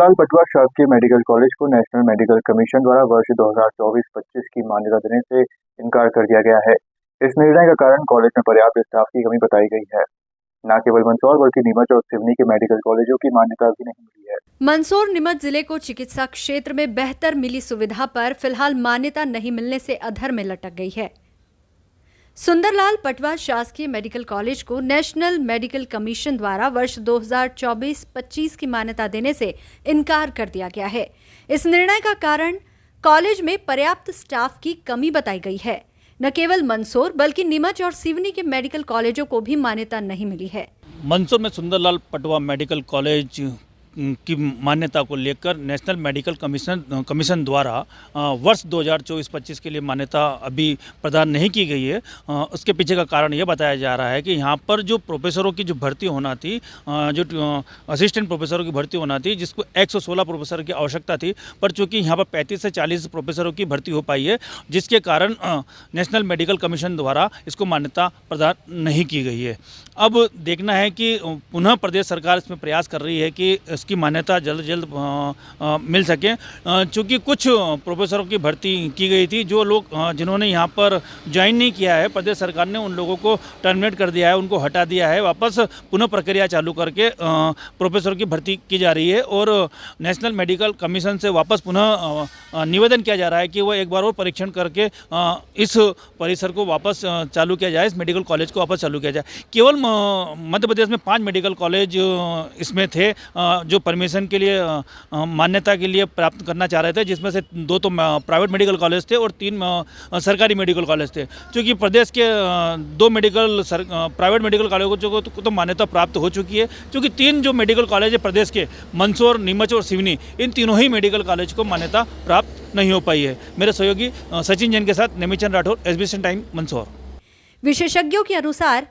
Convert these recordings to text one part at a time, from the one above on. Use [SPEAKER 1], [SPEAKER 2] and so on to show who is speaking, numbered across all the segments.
[SPEAKER 1] सुंदरलाल पटवा शासकीय medical college को national medical commission द्वारा वर्ष 2024-25 की मान्यता देने से इनकार कर दिया गया है। इस निर्णय का कारण कॉलेज में पर्याप्त स्टाफ की कमी बताई गई है। न केवल मंदसौर बल्कि नीमच और सिवनी के मेडिकल कॉलेजों की मान्यता भी नहीं मिली है।
[SPEAKER 2] मंदसौर नीमच जिले को चिकित्सा क्षेत्र में बेहतर मिली सुविधा पर फिलहाल मान्यता नहीं मिलने से अधर में लटक गई है। सुंदरलाल पटवा शासकीय मेडिकल कॉलेज को नेशनल मेडिकल कमीशन द्वारा वर्ष 2024-25 की मान्यता देने से इनकार कर दिया गया है। इस निर्णय का कारण कॉलेज में पर्याप्त स्टाफ की कमी बताई गई है। न केवल मंदसौर बल्कि नीमच और सिवनी के मेडिकल कॉलेजों को भी मान्यता नहीं मिली है।
[SPEAKER 3] मंदसौर में सुंदरलाल पटवा मेडिकल कॉलेज की मान्यता को लेकर नेशनल मेडिकल कमीशन द्वारा वर्ष 2024-25 के लिए मान्यता अभी प्रदान नहीं की गई है। उसके पीछे का कारण यह बताया जा रहा है कि यहाँ पर जो प्रोफेसरों की जो भर्ती होना थी, जो असिस्टेंट प्रोफेसरों की भर्ती होना थी, जिसको 116 प्रोफेसर की आवश्यकता थी, पर चूँकि यहाँ पर 35 से 40 प्रोफेसरों की भर्ती हो पाई है, जिसके कारण नेशनल मेडिकल कमीशन द्वारा इसको मान्यता प्रदान नहीं की गई है। अब देखना है कि पुनः प्रदेश सरकार इसमें प्रयास कर रही है कि इसकी मान्यता जल्द जल्द मिल सके। चूँकि कुछ प्रोफेसरों की भर्ती की गई थी, जो लोग जिन्होंने यहाँ पर ज्वाइन नहीं किया है, प्रदेश सरकार ने उन लोगों को टर्मिनेट कर दिया है, उनको हटा दिया है। वापस पुनः प्रक्रिया चालू करके प्रोफेसर की भर्ती की जा रही है और नेशनल मेडिकल कमीशन से वापस पुनः निवेदन किया जा रहा है कि वो एक बार और परीक्षण करके इस परिसर को वापस चालू किया जाए, इस मेडिकल कॉलेज को वापस चालू किया जाए। केवल मध्य प्रदेश में 5 मेडिकल कॉलेज इसमें थे जो परमिशन के लिए मान्यता के लिए प्राप्त करना चाह रहे थे, जिसमें से 2 तो प्राइवेट मेडिकल कॉलेज थे और 3 सरकारी मेडिकल कॉलेज थे। क्योंकि प्रदेश के 2 प्राइवेट मेडिकल कॉलेजों को तो मान्यता प्राप्त हो चुकी है, क्योंकि 3 जो मेडिकल कॉलेज है प्रदेश के, मंदसौर, नीमच और सिवनी, इन तीनों ही मेडिकल कॉलेज को मान्यता प्राप्त नहीं हो पाई है। मेरे सहयोगी सचिन जैन के साथ नेमीचंद राठौर, SBCN टाइम, मंदसौर।
[SPEAKER 2] विशेषज्ञों के अनुसार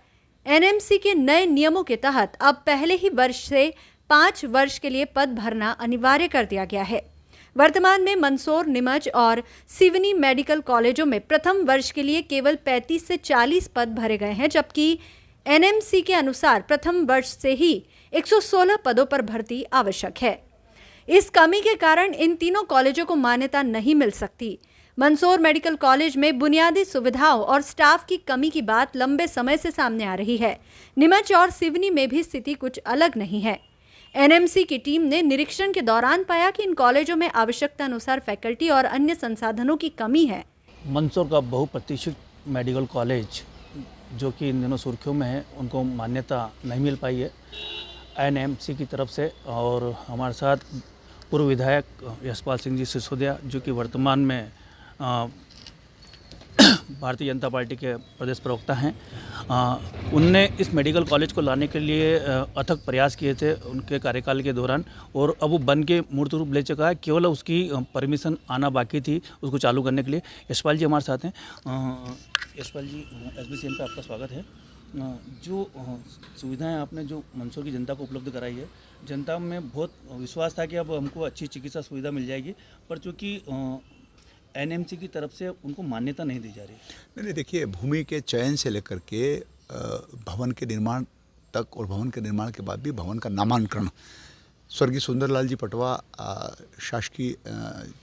[SPEAKER 2] NMC के नए नियमों के तहत अब पहले ही वर्ष से 5 वर्ष के लिए पद भरना अनिवार्य कर दिया गया है। वर्तमान में मंदसौर, नीमच और सिवनी मेडिकल कॉलेजों में प्रथम वर्ष के लिए केवल 35 से 40 पद भरे गए हैं, जबकि NMC के अनुसार प्रथम वर्ष से ही 116 पदों पर भर्ती आवश्यक है। इस कमी के कारण इन तीनों कॉलेजों को मान्यता नहीं मिल सकती। मंदसौर मेडिकल कॉलेज में बुनियादी सुविधाओं और स्टाफ की कमी की बात लंबे समय से सामने आ रही है। नीमच और सिवनी में भी स्थिति कुछ अलग नहीं है। NMC की टीम ने निरीक्षण के दौरान पाया कि इन कॉलेजों में आवश्यकता अनुसार फैकल्टी और अन्य संसाधनों की कमी है।
[SPEAKER 3] मंदसौर का बहुप्रतीक्षित मेडिकल कॉलेज जो कि इन दिनों सुर्खियों में है, उनको मान्यता नहीं मिल पाई है NMC की तरफ से। और हमारे साथ पूर्व विधायक यशपाल सिंह जी सिसोदिया, जो कि वर्तमान में भारतीय जनता पार्टी के प्रदेश प्रवक्ता हैं, उनने इस मेडिकल कॉलेज को लाने के लिए अथक प्रयास किए थे उनके कार्यकाल के दौरान, और अब वो बन के मूर्त रूप ले चुका है। केवल उसकी परमिशन आना बाकी थी उसको चालू करने के लिए। यशपाल जी हमारे साथ हैं। यशपाल जी, SBCN पे आपका स्वागत है। जो सुविधाएं आपने जो मंदसौर की जनता को उपलब्ध कराई है, जनता में बहुत विश्वास था कि अब हमको अच्छी चिकित्सा सुविधा मिल जाएगी, पर चूँकि NMC की तरफ से उनको मान्यता नहीं दी जा रही।
[SPEAKER 4] नहीं, देखिए, भूमि के चयन से लेकर के भवन के निर्माण तक, और भवन के निर्माण के बाद भी भवन का नामांकन स्वर्गीय सुंदरलाल जी पटवा शासकीय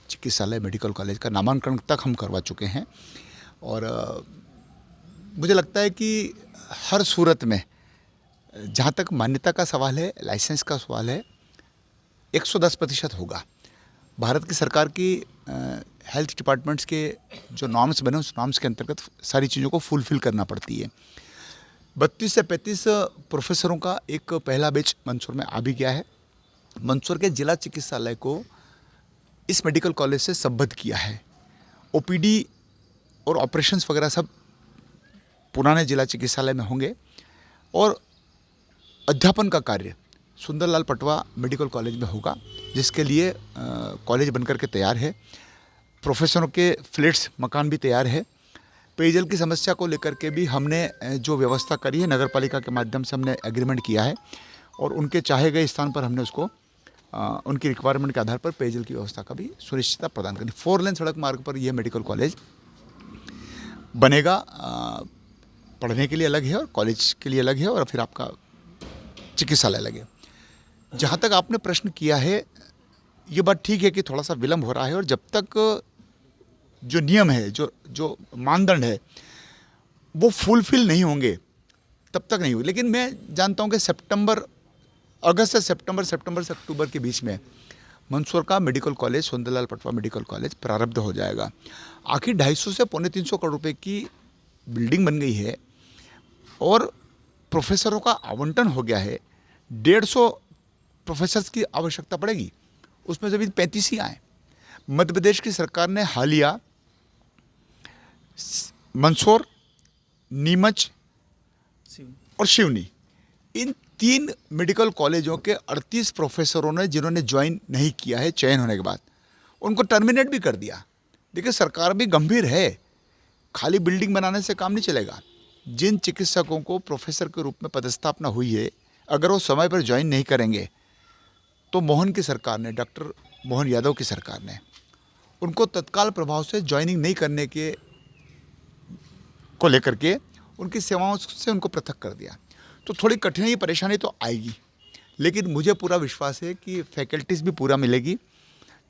[SPEAKER 4] चिकित्सालय मेडिकल कॉलेज का नामांकन तक हम करवा चुके हैं। और मुझे लगता है कि हर सूरत में, जहाँ तक मान्यता का सवाल है, लाइसेंस का सवाल है, 110% होगा। भारत की सरकार की हेल्थ डिपार्टमेंट्स के जो नॉर्म्स बने, उस नॉर्म्स के अंतर्गत सारी चीज़ों को फुलफ़िल करना पड़ती है। 32 से 35 प्रोफेसरों का एक पहला बैच मंदसौर में आ भी गया है। मंदसौर के जिला चिकित्सालय को इस मेडिकल कॉलेज से संबद्ध किया है। OPD और ऑपरेशंस वगैरह सब पुराने जिला चिकित्सालय में होंगे, और अध्यापन का कार्य सुंदरलाल पटवा मेडिकल कॉलेज में होगा, जिसके लिए कॉलेज बनकर के तैयार है। प्रोफेसरों के फ्लैट्स, मकान भी तैयार है। पेयजल की समस्या को लेकर के भी हमने जो व्यवस्था करी है, नगर पालिका के माध्यम से हमने एग्रीमेंट किया है, और उनके चाहे गए स्थान पर हमने उसको उनकी रिक्वायरमेंट के आधार पर पेयजल की व्यवस्था का भी सुनिश्चितता प्रदान करी। 4 लेन सड़क मार्ग पर यह मेडिकल कॉलेज बनेगा। पढ़ने के लिए अलग है और कॉलेज के लिए अलग है, और फिर आपका चिकित्सालय अलग है। जहाँ तक आपने प्रश्न किया है ये बात ठीक है कि थोड़ा सा विलम्ब हो रहा है, और जब तक जो नियम है, जो जो मानदंड है, वो फुलफिल नहीं होंगे तब तक नहीं होगी। लेकिन मैं जानता हूँ कि अगस्त से सितंबर से अक्टूबर के बीच में मंदसौर का medical college, Sundarlal Patwa medical college प्रारब्ध हो जाएगा। आखिर 250 से पौने 300 करोड़ रुपए की बिल्डिंग बन गई है और प्रोफेसरों का आवंटन हो गया है। 150 प्रोफेसर्स की आवश्यकता पड़ेगी, उसमें से भी 35 ही आए। मध्य प्रदेश की सरकार ने हालिया मंदसौर, नीमच और सिवनी, इन 3 मेडिकल कॉलेजों के 38 प्रोफेसरों ने, जिन्होंने ज्वाइन नहीं किया है चयन होने के बाद, उनको टर्मिनेट भी कर दिया। देखिए, सरकार भी गंभीर है, खाली बिल्डिंग बनाने से काम नहीं चलेगा। जिन चिकित्सकों को प्रोफेसर के रूप में पदस्थापना हुई है, अगर वो समय पर ज्वाइन नहीं करेंगे तो मोहन की सरकार ने, डॉक्टर मोहन यादव की सरकार ने, उनको तत्काल प्रभाव से ज्वाइनिंग नहीं करने को लेकर के उनकी सेवाओं से उनको पृथक कर दिया। तो थोड़ी कठिनाई, परेशानी तो आएगी, लेकिन मुझे पूरा विश्वास है कि फैकल्टीज़ भी पूरा मिलेगी,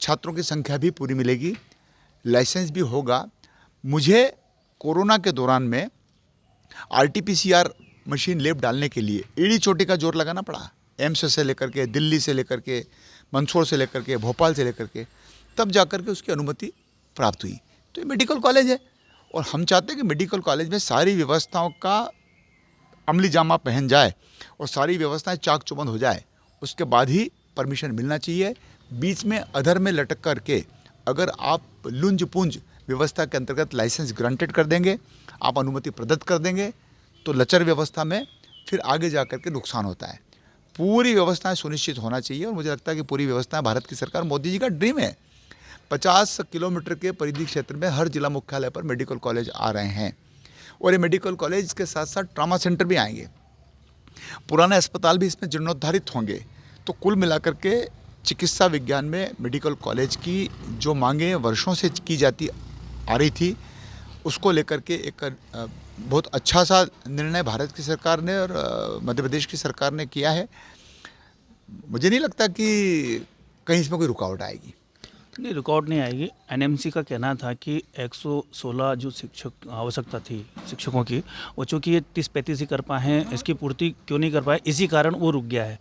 [SPEAKER 4] छात्रों की संख्या भी पूरी मिलेगी, लाइसेंस भी होगा। मुझे कोरोना के दौरान में RT-PCR मशीन लैब डालने के लिए एड़ी चोटी का जोर लगाना पड़ा, एम्स से लेकर के, दिल्ली से लेकर के, मंदसौर से लेकर के, भोपाल से लेकर के, तब जाकर के उसकी अनुमति प्राप्त हुई। तो ये मेडिकल कॉलेज है और हम चाहते हैं कि मेडिकल कॉलेज में सारी व्यवस्थाओं का अमली जामा पहन जाए और सारी व्यवस्थाएं चाक चौबंद हो जाए, उसके बाद ही परमिशन मिलना चाहिए। बीच में अधर में लटक करके अगर आप लुंज पुंज व्यवस्था के अंतर्गत लाइसेंस ग्रांटेड कर देंगे, आप अनुमति प्रदत्त कर देंगे, तो लचर व्यवस्था में फिर आगे जा कर के नुकसान होता है। पूरी व्यवस्थाएं सुनिश्चित होना चाहिए और मुझे लगता है कि पूरी व्यवस्थाएं भारत की सरकार, मोदी जी का ड्रीम है। 50 किलोमीटर के परिधि क्षेत्र में हर जिला मुख्यालय पर मेडिकल कॉलेज आ रहे हैं और ये मेडिकल कॉलेज के साथ साथ ट्रॉमा सेंटर भी आएंगे, पुराने अस्पताल भी इसमें जीर्णोद्धारित होंगे। तो कुल मिलाकर के चिकित्सा विज्ञान में मेडिकल कॉलेज की जो मांगें वर्षों से की जाती आ रही थी, उसको लेकर के एक बहुत अच्छा सा निर्णय भारत की सरकार ने और मध्य प्रदेश की सरकार ने किया है। मुझे नहीं लगता कि कहीं इसमें कोई रुकावट आएगी।
[SPEAKER 3] नहीं, रुकावट नहीं आएगी। एनएमसी का कहना था कि 116 जो शिक्षक आवश्यकता थी शिक्षकों की, वो चूँकि ये 30-35 ही कर पाए हैं, इसकी पूर्ति क्यों नहीं कर पाए, इसी कारण वो रुक गया है।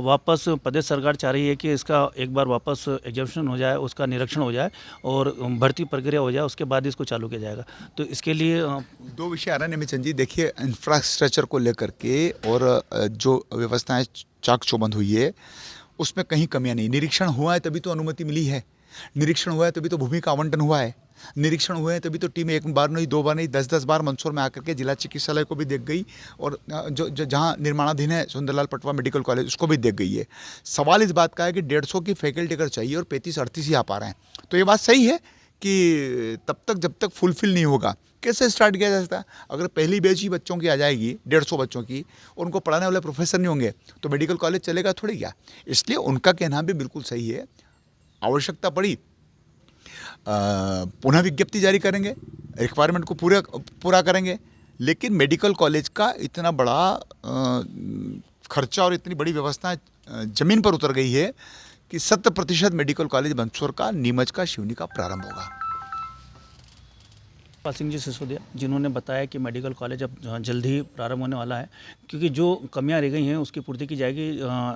[SPEAKER 3] वापस प्रदेश सरकार चाह रही है कि इसका एक बार वापस एग्जामिनेशन हो जाए, उसका निरीक्षण हो जाए और भर्ती प्रक्रिया हो जाए, उसके बाद इसको चालू किया जाएगा। तो इसके लिए
[SPEAKER 4] 2 विषय आ रहे हैं निमिचंद जी। देखिए, इंफ्रास्ट्रक्चर को लेकर के और जो व्यवस्थाएं चाक चौबंद हुई है, उसमें कहीं कमियां नहीं। निरीक्षण हुआ है तभी तो अनुमति मिली है, निरीक्षण हुआ है तभी तो भूमि का आवंटन हुआ है, निरीक्षण हुए हैं तभी तो टीम एक बार नहीं, 2 बार नहीं, 10-10 बार मंदसौर में आकर के जिला चिकित्सालय को भी देख गई और जो जहाँ निर्माणाधीन है सुंदरलाल पटवा मेडिकल कॉलेज, उसको भी देख गई है। सवाल इस बात का है कि 150 की फैकल्टी अगर चाहिए और 35-38 ही आ पा रहे हैं, तो ये बात सही है कि जब तक फुलफिल नहीं होगा, कैसे स्टार्ट किया जा सकता है। अगर पहली बैच ही बच्चों की आ जाएगी, 150 बच्चों की, और उनको पढ़ाने वाले प्रोफेसर नहीं होंगे, तो मेडिकल कॉलेज चलेगा थोड़ी क्या। इसलिए उनका कहना भी बिल्कुल सही है। आवश्यकता पड़ी पुनः विज्ञप्ति जारी करेंगे, रिक्वायरमेंट को पूरा करेंगे, लेकिन मेडिकल कॉलेज का इतना बड़ा खर्चा और इतनी बड़ी व्यवस्था जमीन पर उतर गई है कि 100% मेडिकल कॉलेज मंदसौर का, नीमच का, सिवनी का प्रारंभ होगा।
[SPEAKER 3] पाल सिंह जी सिसोदिया, जिन्होंने बताया कि मेडिकल कॉलेज अब जल्द ही प्रारंभ होने वाला है, क्योंकि जो कमियां रह गई हैं उसकी पूर्ति की जाएगी।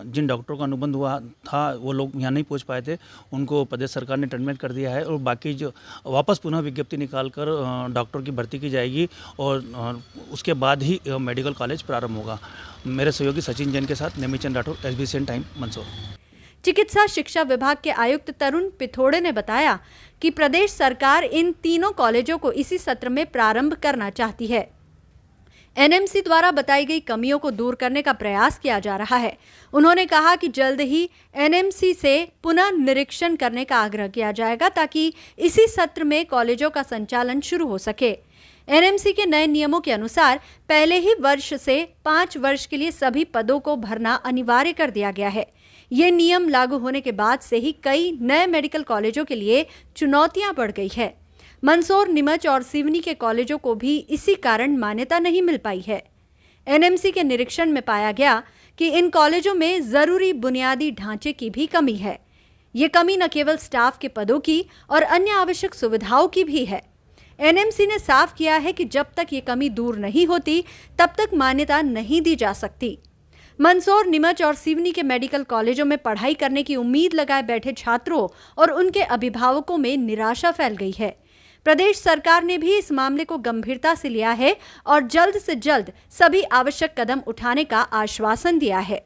[SPEAKER 3] जिन डॉक्टरों का अनुबंध हुआ था वो लोग यहाँ नहीं पहुँच पाए थे, उनको प्रदेश सरकार ने टर्मिनेट कर दिया है और बाकी जो वापस पुनः विज्ञप्ति निकाल कर डॉक्टर की भर्ती की जाएगी और उसके बाद ही मेडिकल कॉलेज प्रारंभ होगा। मेरे सहयोगी सचिन जैन के साथ नेमीचंद राठौर, SBCN टाइम, मंदसौर।
[SPEAKER 2] चिकित्सा शिक्षा विभाग के आयुक्त तरुण पिथोड़े ने बताया कि प्रदेश सरकार इन तीनों कॉलेजों को इसी सत्र में प्रारंभ करना चाहती है। एनएमसी द्वारा बताई गई कमियों को दूर करने का प्रयास किया जा रहा है। उन्होंने कहा कि जल्द ही एनएमसी से पुनः निरीक्षण करने का आग्रह किया जाएगा ताकि इसी सत्र में कॉलेजों का संचालन शुरू हो सके। एनएमसी के नए नियमों के अनुसार पहले ही वर्ष से 5 वर्ष के लिए सभी पदों को भरना अनिवार्य कर दिया गया है। ये नियम लागू होने के बाद से ही कई नए मेडिकल कॉलेजों के लिए चुनौतियां बढ़ गई है। मंदसौर, नीमच और सिवनी के कॉलेजों को भी इसी कारण मान्यता नहीं मिल पाई है। एनएमसी के निरीक्षण में पाया गया कि इन कॉलेजों में जरूरी बुनियादी ढांचे की भी कमी है। ये कमी न केवल स्टाफ के पदों की और अन्य आवश्यक सुविधाओं की भी है। एनएमसी ने साफ किया है कि जब तक ये कमी दूर नहीं होती तब तक मान्यता नहीं दी जा सकती। मंदसौर, नीमच और सिवनी के मेडिकल कॉलेजों में पढ़ाई करने की उम्मीद लगाए बैठे छात्रों और उनके अभिभावकों में निराशा फैल गई है। प्रदेश सरकार ने भी इस मामले को गंभीरता से लिया है और जल्द से जल्द सभी आवश्यक कदम उठाने का आश्वासन दिया है।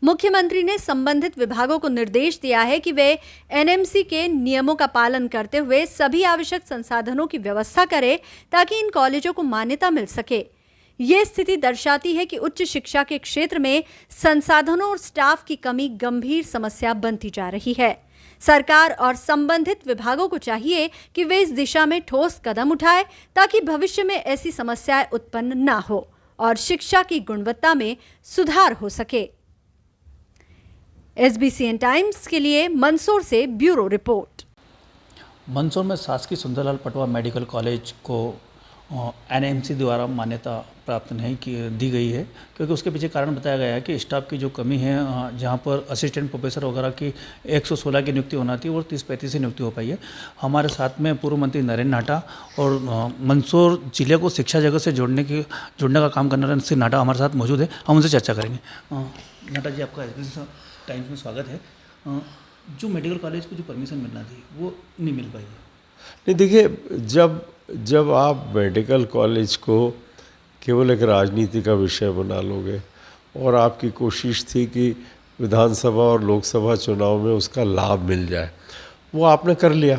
[SPEAKER 2] मुख्यमंत्री ने संबंधित विभागों को निर्देश दिया है कि वे एनएमसी के नियमों का पालन करते हुए सभी आवश्यक संसाधनों की व्यवस्था करें ताकि इन कॉलेजों को मान्यता मिल सके। ये स्थिति दर्शाती है कि उच्च शिक्षा के क्षेत्र में संसाधनों और स्टाफ की कमी गंभीर समस्या बनती जा रही है। सरकार और संबंधित विभागों को चाहिए कि वे इस दिशा में ठोस कदम उठाएं ताकि भविष्य में ऐसी समस्याएं उत्पन्न न हो और शिक्षा की गुणवत्ता में सुधार हो सके। SBCN टाइम्स के लिए मंदसौर से ब्यूरो रिपोर्ट।
[SPEAKER 3] मंदसौर में शासकीय सुंदरलाल पटवा मेडिकल कॉलेज को एनएमसी द्वारा मान्यता प्राप्त नहीं दी गई है, क्योंकि उसके पीछे कारण बताया गया है कि स्टाफ की जो कमी है, जहां पर असिस्टेंट प्रोफेसर वगैरह की 116 की नियुक्ति होना थी और 30-35 से नियुक्ति हो पाई है। हमारे साथ में पूर्व मंत्री नरेंद्र नाटा और मंदसौर जिले को शिक्षा जगत से जोड़ने का काम करने वाले श्री नाटा हमारे साथ मौजूद है। हम उनसे चर्चा करेंगे। नाटा जी, आपका SBC टाइम्स में स्वागत है। जो मेडिकल कॉलेज को जो परमिशन मिलना थी वो नहीं मिल पाई है।
[SPEAKER 5] नहीं, देखिए, जब आप मेडिकल कॉलेज को केवल एक राजनीति का विषय बना लोगे और आपकी कोशिश थी कि विधानसभा और लोकसभा चुनाव में उसका लाभ मिल जाए, वो आपने कर लिया।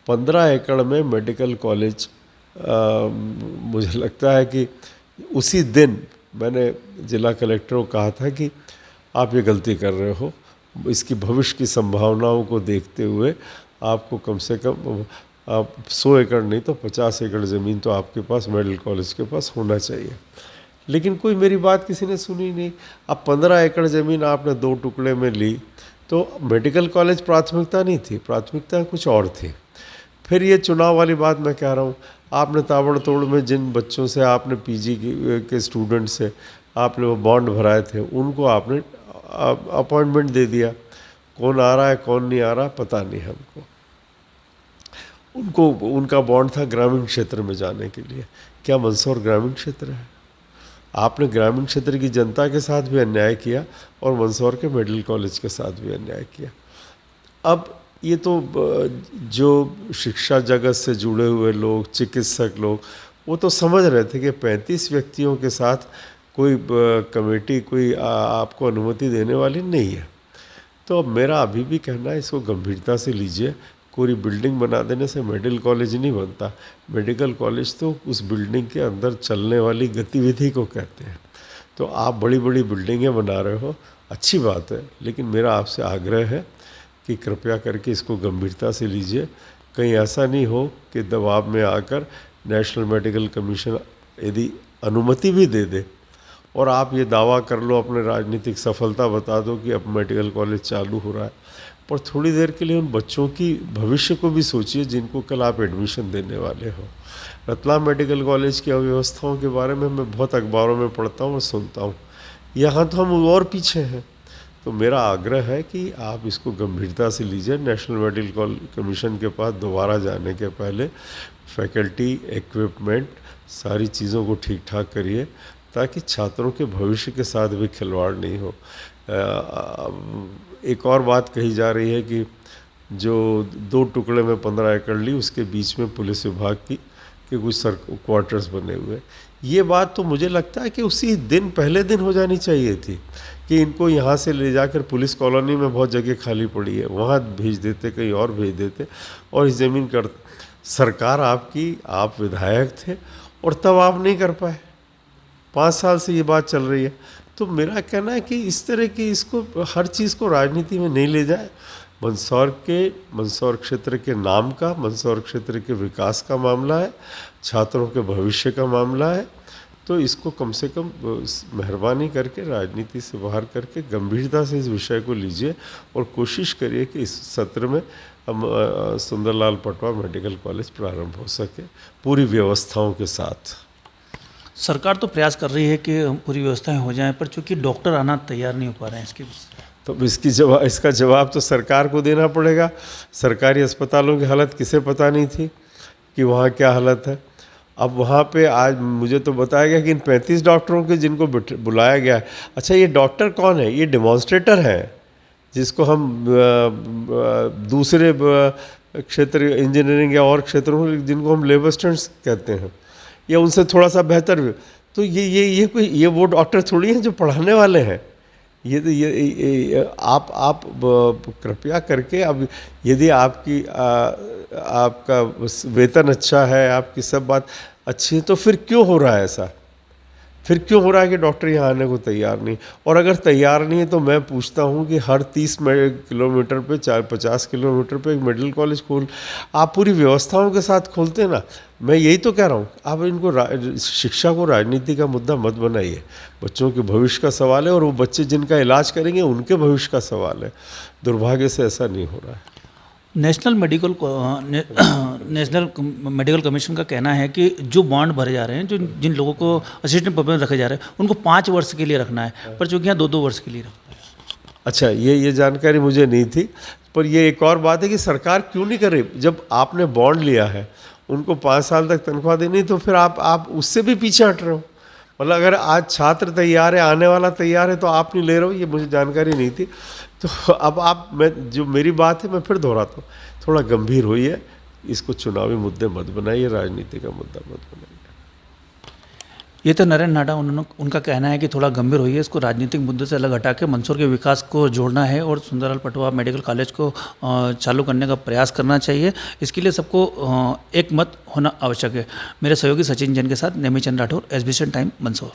[SPEAKER 5] 15 एकड़ में मेडिकल कॉलेज, मुझे लगता है कि उसी दिन मैंने जिला कलेक्टर को कहा था कि आप ये गलती कर रहे हो, इसकी भविष्य की संभावनाओं को देखते हुए आपको कम से कम 100 एकड़ नहीं तो 50 एकड़ ज़मीन तो आपके पास मेडिकल कॉलेज के पास होना चाहिए। लेकिन कोई मेरी बात किसी ने सुनी नहीं। अब 15 एकड़ ज़मीन आपने 2 टुकड़े में ली, तो मेडिकल कॉलेज प्राथमिकता नहीं थी, प्राथमिकता कुछ और थी। फिर ये चुनाव वाली बात मैं कह रहा हूँ, आपने ताबड़तोड़ में जिन बच्चों से आपने पीजी के स्टूडेंट से आपने वो बॉन्ड भराए थे, उनको आपने अपॉइंटमेंट दे दिया। कौन आ रहा है कौन नहीं आ रहा पता नहीं हमको। उनका बॉन्ड था ग्रामीण क्षेत्र में जाने के लिए। क्या मंदसौर ग्रामीण क्षेत्र है? आपने ग्रामीण क्षेत्र की जनता के साथ भी अन्याय किया और मंदसौर के मेडिकल कॉलेज के साथ भी अन्याय किया। अब ये तो जो शिक्षा जगत से जुड़े हुए लोग, चिकित्सक लोग, वो तो समझ रहे थे कि 35 व्यक्तियों के साथ कोई कमेटी कोई आपको अनुमति देने वाली नहीं है। तो अब मेरा अभी भी कहना है, इसको गंभीरता से लीजिए। पूरी बिल्डिंग बना देने से मेडिकल कॉलेज नहीं बनता। मेडिकल कॉलेज तो उस बिल्डिंग के अंदर चलने वाली गतिविधि को कहते हैं। तो आप बड़ी बड़ी बिल्डिंगें बना रहे हो, अच्छी बात है, लेकिन मेरा आपसे आग्रह है कि कृपया करके इसको गंभीरता से लीजिए। कहीं ऐसा नहीं हो कि दबाव में आकर नेशनल मेडिकल कमीशन यदि अनुमति भी दे दे और आप ये दावा कर लो, अपने राजनीतिक सफलता बता दो कि अब मेडिकल कॉलेज चालू हो रहा है, पर थोड़ी देर के लिए उन बच्चों की भविष्य को भी सोचिए जिनको कल आप एडमिशन देने वाले हो। रतलाम मेडिकल कॉलेज की अव्यवस्थाओं के बारे में मैं बहुत अखबारों में पढ़ता हूँ और सुनता हूँ। यहाँ तो हम और पीछे हैं। तो मेरा आग्रह है कि आप इसको गंभीरता से लीजिए। नेशनल मेडिकल कमीशन के पास दोबारा जाने के पहले फैकल्टी, इक्विपमेंट, सारी चीज़ों को ठीक ठाक करिए ताकि छात्रों के भविष्य के साथ भी खिलवाड़ नहीं हो। एक और बात कही जा रही है कि जो 2 टुकड़े में 15 एकड़ ली, उसके बीच में पुलिस विभाग की के कुछ क्वार्टर्स बने हुए। ये बात तो मुझे लगता है कि उसी दिन, पहले दिन हो जानी चाहिए थी कि इनको यहाँ से ले जाकर पुलिस कॉलोनी में बहुत जगह खाली पड़ी है, वहाँ भेज देते, कहीं और भेज देते और इस ज़मीन कर। सरकार आपकी, आप विधायक थे और तब आप नहीं कर पाए। 5 साल से ये बात चल रही है। तो मेरा कहना है कि इस तरह की, इसको हर चीज़ को राजनीति में नहीं ले जाए। मंदसौर क्षेत्र के नाम का, मंदसौर क्षेत्र के विकास का मामला है, छात्रों के भविष्य का मामला है। तो इसको कम से कम मेहरबानी करके राजनीति से बाहर करके गंभीरता से इस विषय को लीजिए और कोशिश करिए कि इस सत्र में सुंदरलाल पटवा मेडिकल कॉलेज प्रारंभ हो सके पूरी व्यवस्थाओं के साथ।
[SPEAKER 3] सरकार तो प्रयास कर रही है कि पूरी व्यवस्थाएं हो जाएं, पर चूंकि डॉक्टर आना तैयार नहीं हो पा रहे हैं, इसके
[SPEAKER 5] तो इसका जवाब तो सरकार को देना पड़ेगा। सरकारी अस्पतालों की हालत किसे पता नहीं थी कि वहाँ क्या हालत है। अब वहाँ पे आज मुझे तो बताया गया कि इन 35 डॉक्टरों के जिनको बुलाया गया है, अच्छा ये डॉक्टर कौन है? ये डेमोन्स्ट्रेटर हैं जिसको हम दूसरे क्षेत्र इंजीनियरिंग या और क्षेत्रों में जिनको हम लेबर स्टूडेंट्स कहते हैं या उनसे थोड़ा सा बेहतर भी, तो ये वो डॉक्टर थोड़ी हैं जो पढ़ाने वाले हैं। ये आप कृपया करके, अब यदि आपका वेतन अच्छा है, आपकी सब बात अच्छी है, तो फिर क्यों हो रहा है ऐसा? फिर क्यों हो रहा है कि डॉक्टर यहाँ आने को तैयार नहीं? और अगर तैयार नहीं है तो मैं पूछता हूँ कि हर 30 किलोमीटर पे 50 किलोमीटर पे एक मेडिकल कॉलेज आप पूरी व्यवस्थाओं के साथ खोलते ना। मैं यही तो कह रहा हूँ, आप इनको शिक्षा को राजनीति का मुद्दा मत बनाइए। बच्चों के भविष्य का सवाल है और वो बच्चे जिनका इलाज करेंगे उनके भविष्य का सवाल है। दुर्भाग्य से ऐसा नहीं हो रहा है।
[SPEAKER 3] नेशनल मेडिकल कमीशन का कहना है कि जो बॉन्ड भरे जा रहे हैं, जो जिन लोगों को असिस्टेंट प्रोफेसर रखे जा रहे हैं, उनको 5 वर्ष के लिए रखना है, पर चूँकि यहाँ 2-2 वर्ष के लिए रखना है।
[SPEAKER 5] अच्छा, ये जानकारी मुझे नहीं थी। पर ये एक और बात है कि सरकार क्यों नहीं कर रही? जब आपने बॉन्ड लिया है, उनको 5 साल तक तनख्वाह देनी, तो फिर आप उससे भी पीछे हट रहे हो। मतलब अगर आज छात्र तैयार है, आने वाला तैयार है, तो आप नहीं ले रहे हो, ये मुझे जानकारी नहीं थी। तो अब जो मेरी बात है मैं फिर दोहराता हूँ, थोड़ा गंभीर होइए, इसको चुनावी मुद्दे मत बनाइए, राजनीति का मुद्दा मत बनाइए।
[SPEAKER 3] ये तो नरेंद्र नाडा उनका कहना है कि थोड़ा गंभीर होइए, इसको राजनीतिक मुद्दे से अलग हटा के मंदसौर के विकास को जोड़ना है और सुंदरलाल पटवा मेडिकल कॉलेज को चालू करने का प्रयास करना चाहिए। इसके लिए सबको एक मत होना आवश्यक है। मेरे सहयोगी सचिन जैन के साथ नेमी चंद राठौर, SBCN टाइम, मंदसौर।